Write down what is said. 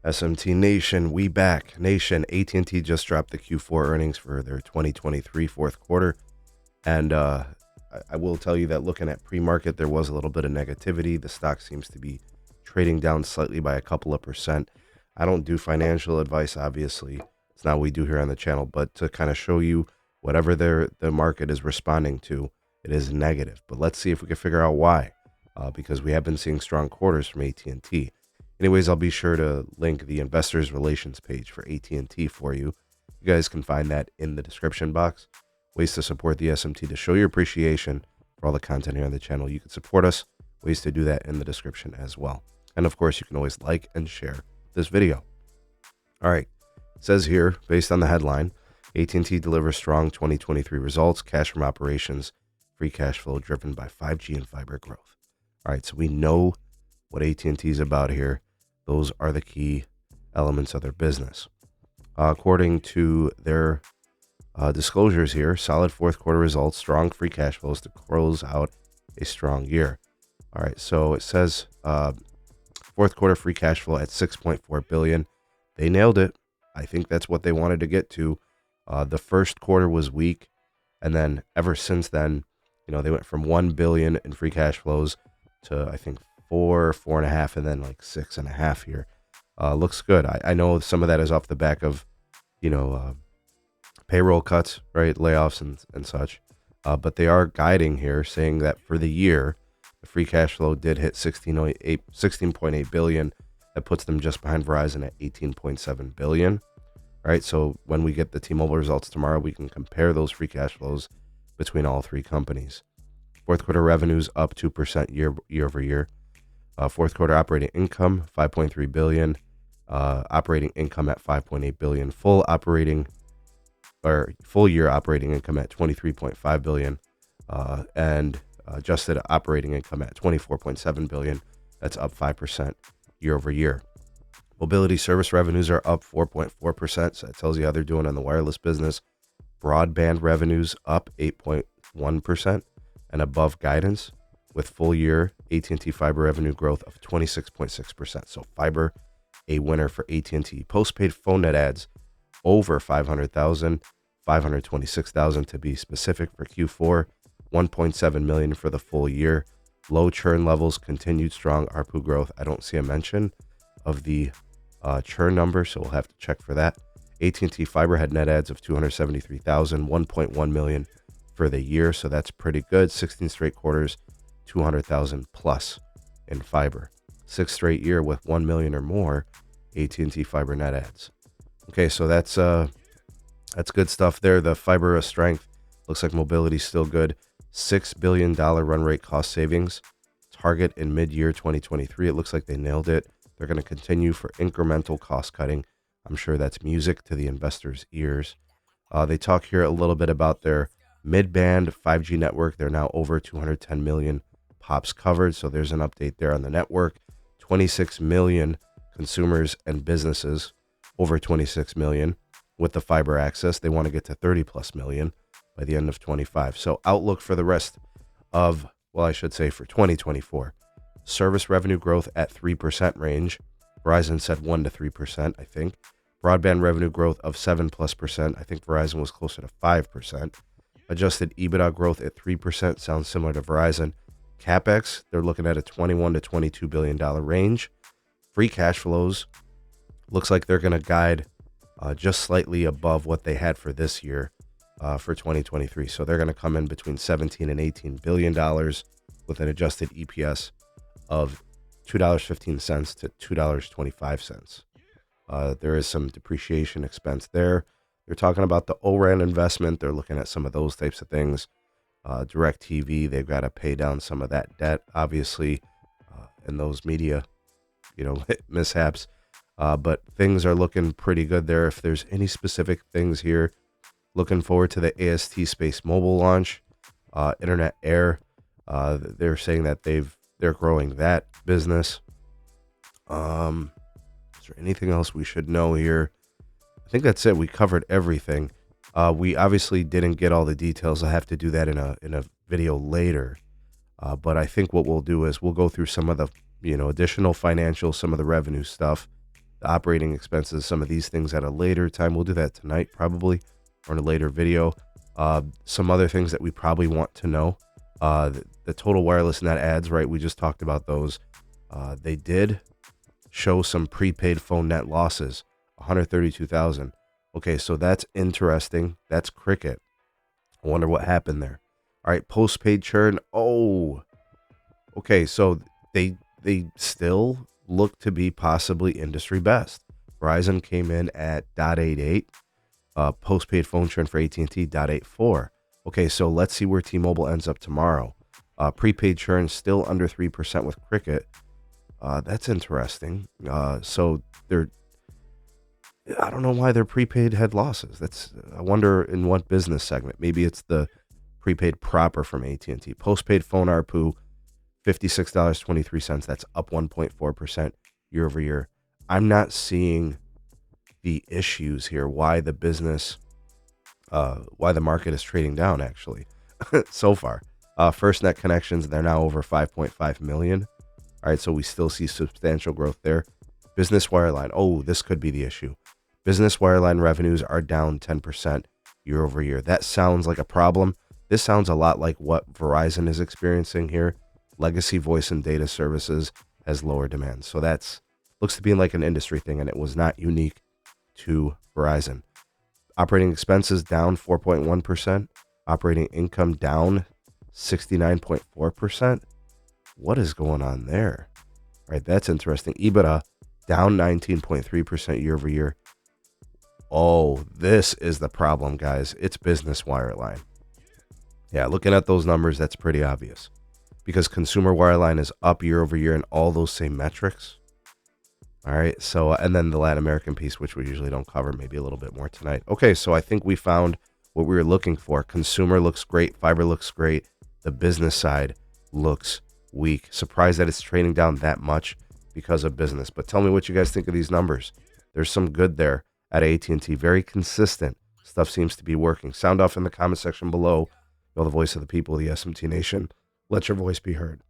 SMT Nation, we back. Nation, AT&T just dropped the Q4 earnings for their 2023 fourth quarter. And I will tell you that looking at pre-market, there was a little bit of negativity. The stock seems to be trading down slightly by a couple of percent. I don't do financial advice, obviously. It's not what we do here on the channel, but to kind of show you whatever the market is responding to, it is negative. But let's see if we can figure out why, because we have been seeing strong quarters from AT&T. Anyways, I'll be sure to link the investors relations page for AT&T for you. You guys can find that in the description box. Ways to support the SMT to show your appreciation for all the content here on the channel. You can support us. Ways to do that in the description as well. And of course, you can always like and share this video. All right. It says here, based on the headline, AT&T delivers strong 2023 results, cash from operations, free cash flow driven by 5G and fiber growth. All right. So we know what AT&T is about here. Those are the key elements of their business. According to their disclosures here, solid fourth quarter results, strong free cash flows to close out a strong year. All right, so it says fourth quarter free cash flow at $6.4 billion. They nailed it. I think that's what they wanted to get to. The first quarter was weak, and then ever since then, they went from $1 billion in free cash flows to I think 4.5, and then like 6.5 here. Looks good. I know some of that is off the back of, payroll cuts, right? Layoffs and such. But they are guiding here saying that for the year, the free cash flow did hit $16.8 billion. That puts them just behind Verizon at $18.7 billion. All right. So when we get the T-Mobile results tomorrow, we can compare those free cash flows between all three companies. Fourth quarter revenues up 2% year over year. Fourth quarter operating income, $5.3 billion. Operating income at $5.8 billion. Full year operating income at $23.5 billion. And adjusted operating income at $24.7 billion. That's up 5% year over year. Mobility service revenues are up 4.4%. So that tells you how they're doing on the wireless business. Broadband revenues up 8.1% and above guidance, with full year AT&T fiber revenue growth of 26.6%. So fiber, a winner for AT&T. Postpaid phone net adds over 500,000, 526,000 to be specific for Q4, 1.7 million for the full year. Low churn levels, continued strong ARPU growth. I don't see a mention of the churn number, so we'll have to check for that. AT&T fiber had net adds of 273,000, 1.1 million for the year, so that's pretty good. 16 straight quarters, 200,000 plus in fiber. 6th straight year with 1 million or more AT&T fiber net adds. Okay, so that's good stuff there. The fiber strength looks like mobility's still good. $6 billion run rate cost savings target in mid-year 2023. It looks like they nailed it. They're going to continue for incremental cost cutting. I'm sure that's music to the investors' ears. They talk here a little bit about their mid-band 5G network. They're now over 210 million pops covered. So there's an update there on the network. 26 million consumers and businesses, over 26 million with the fiber access. They want to get to 30 plus million by the end of 25. So outlook for the rest of, I should say for 2024. Service revenue growth at 3% range. Verizon said 1 to 3%, I think. Broadband revenue growth of 7+%. I think Verizon was closer to 5%. Adjusted EBITDA growth at 3%. Sounds similar to Verizon. CapEx, they're looking at a $21 to $22 billion range. Free cash flows, looks like they're going to guide just slightly above what they had for this year for 2023. So they're going to come in between $17 and $18 billion with an adjusted EPS of $2.15 to $2.25. There is some depreciation expense there. They're talking about the ORAN investment. They're looking at some of those types of things. DirecTV, they've got to pay down some of that debt, obviously, and those media, mishaps. But things are looking pretty good there. If there's any specific things here, looking forward to the AST Space Mobile launch, Internet Air. They're saying that they're growing that business. Is there anything else we should know here? I think that's it. We covered everything. We obviously didn't get all the details. I have to do that in a video later. But I think what we'll do is we'll go through some of the additional financials, some of the revenue stuff, the operating expenses, some of these things at a later time. We'll do that tonight probably, or in a later video. Some other things that we probably want to know. The total wireless net adds, right? We just talked about those. They did show some prepaid phone net losses, 132,000. Okay, so that's interesting. That's Cricket. I wonder what happened there. All right, postpaid churn. Oh, okay, so they still look to be possibly industry best. Verizon came in at 0.88. Postpaid phone churn for AT&T 0.84. Okay, so let's see where T-Mobile ends up tomorrow. Prepaid churn still under 3% with Cricket. That's interesting. So I don't know why their prepaid had losses. I wonder in what business segment. Maybe it's the prepaid proper from AT&T. Postpaid phone ARPU, $56.23. That's up 1.4% year over year. I'm not seeing the issues here. Why the market is trading down actually so far. FirstNet connections, they're now over 5.5 million. All right, so we still see substantial growth there. Business wireline. Oh, this could be the issue. Business wireline revenues are down 10% year over year. That sounds like a problem. This sounds a lot like what Verizon is experiencing here. Legacy voice and data services has lower demand. So that's looks to be like an industry thing, and it was not unique to Verizon. Operating expenses down 4.1%. Operating income down 69.4%. What is going on there? All right, that's interesting. EBITDA down 19.3% year over year. Oh, this is the problem, guys. It's business wireline. Yeah, looking at those numbers, that's pretty obvious. Because consumer wireline is up year over year in all those same metrics. All right, so, and then the Latin American piece, which we usually don't cover, maybe a little bit more tonight. Okay, so I think we found what we were looking for. Consumer looks great. Fiber looks great. The business side looks weak. Surprised that it's trading down that much because of business. But tell me what you guys think of these numbers. There's some good there at AT&T. Very consistent. Stuff seems to be working. Sound off in the comment section below. You're the voice of the people of the SMT Nation. Let your voice be heard.